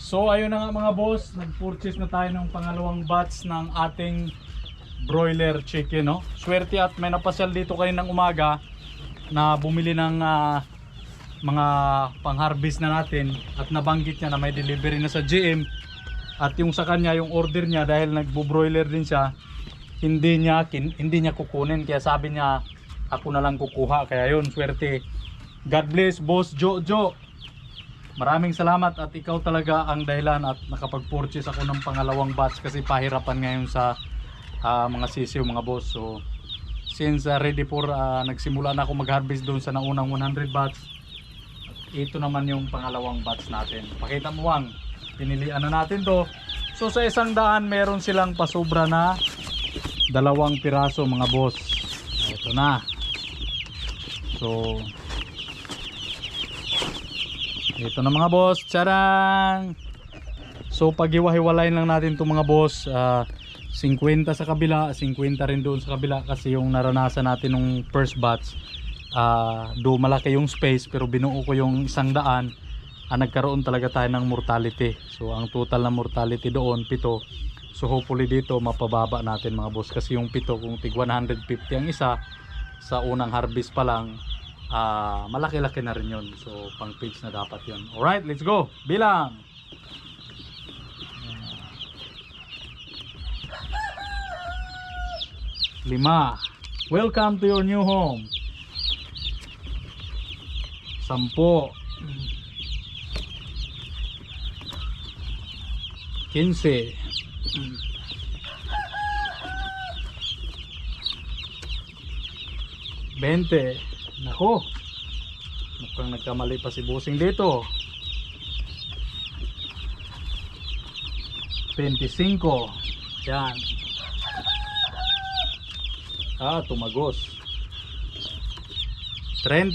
So ayun na nga mga boss, nag-purchase na tayo ng pangalawang batch ng ating broiler chicken, no? Swerte at may napasyal dito kaninang umaga na bumili ng mga pang-harvest na natin at nabanggit niya na may delivery na sa GM at yung sa kanya yung order niya dahil nagbo-broiler din siya, hindi niya kukunin, kaya sabi niya ako na lang kukuha, kaya yun, swerte. God bless Boss Jojo. Maraming salamat at ikaw talaga ang dahilan at nakapag-purchase ako ng pangalawang batch kasi pahirapan ngayon sa mga sisiw mga boss. So since ready for nagsimula na ako mag-harvest doon sa naunang 100 batch, ito naman yung pangalawang batch natin. Pakita mo Wang, pinilian na natin to. So sa 100 meron silang pasobra na 2 piraso mga boss. Ito na. So ito na mga boss, charang. So paghiwa-hiwalayin lang natin itong mga boss, 50 sa kabila, 50 rin doon sa kabila kasi yung naranasan natin nung first batch, do malaki yung space pero binuo ko yung 100, nagkaroon talaga tayo ng mortality. So ang total na mortality doon 7. So hopefully dito mapababa natin mga boss kasi yung 7 kung tig 150 ang isa sa unang harvest pa lang, malaki-laki na rin yun. So pang page na dapat yun. Alright, let's go. Bilang 5. Welcome to your new home. 10. 15. 20. Nako, mukhang nagkamali pa si Busing dito. 25. Yan. Tumagos. 30.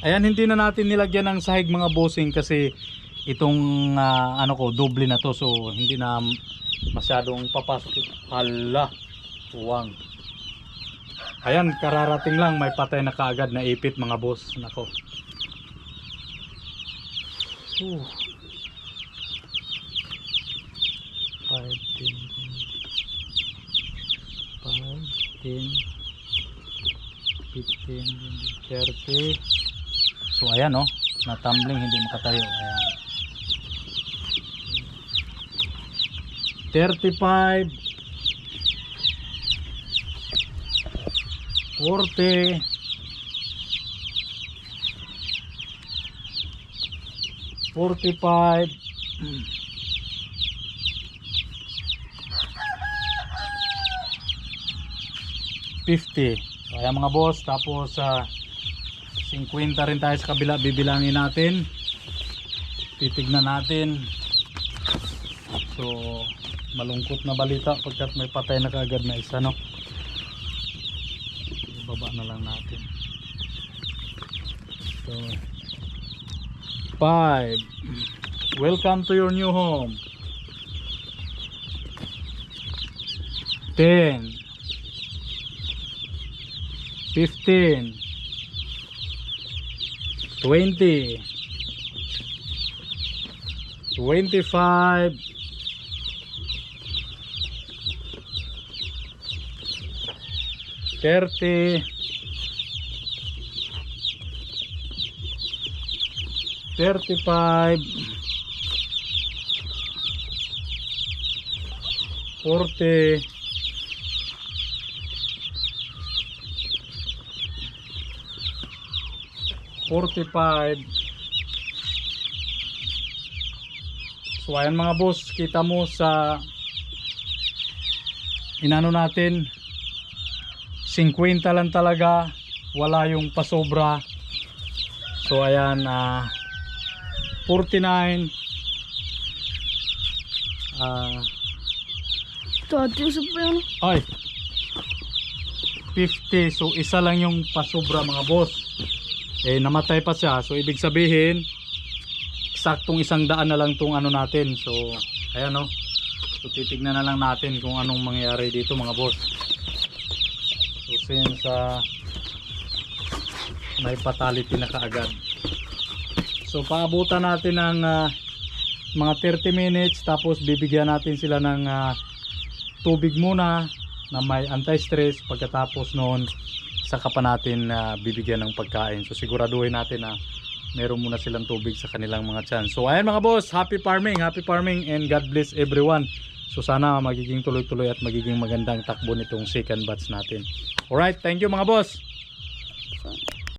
Ayan, hindi na natin nilagyan ng sahig mga bossing kasi itong doble na to, so hindi na masyadong papasok. Hala, tuwang. Ayan, kararating lang, may patay na kaagad na ipit mga boss. Nako. 5, 10, 15, 30. So ayan natumbling, hindi makatayo. Ayan. 35. 40. 45. 50. So ayan mga boss, tapos 50 rin tayo sa kabila, bibilangin natin, titignan natin. So malungkot na balita pagkat may patay na kaagad na isa, no? Baba na lang natin. So 5. Welcome to your new home. 10. 15. 20. 25. 30. 35. 40. 45. So ayan mga boss, kita mo sa inano natin, 50 lang talaga, wala yung pasobra. So ayan, 49. Ay, 50. So isa lang yung pasobra mga boss. Namatay pa siya. So ibig sabihin saktong 100 na lang tong natin. So ayan So titignan na lang natin kung anong mangyayari dito mga boss. So since may fatality na kaagad, so paabutan natin ng mga 30 minutes, tapos bibigyan natin sila ng tubig muna na may anti-stress. Pagkatapos noon, saka pa natin bibigyan ng pagkain. So siguraduhin natin na meron muna silang tubig sa kanilang mga tiyan. So ayan mga boss, happy farming and God bless everyone. So sana magiging tuloy-tuloy at magiging magandang takbo nitong second batch natin. Alright, thank you mga boss.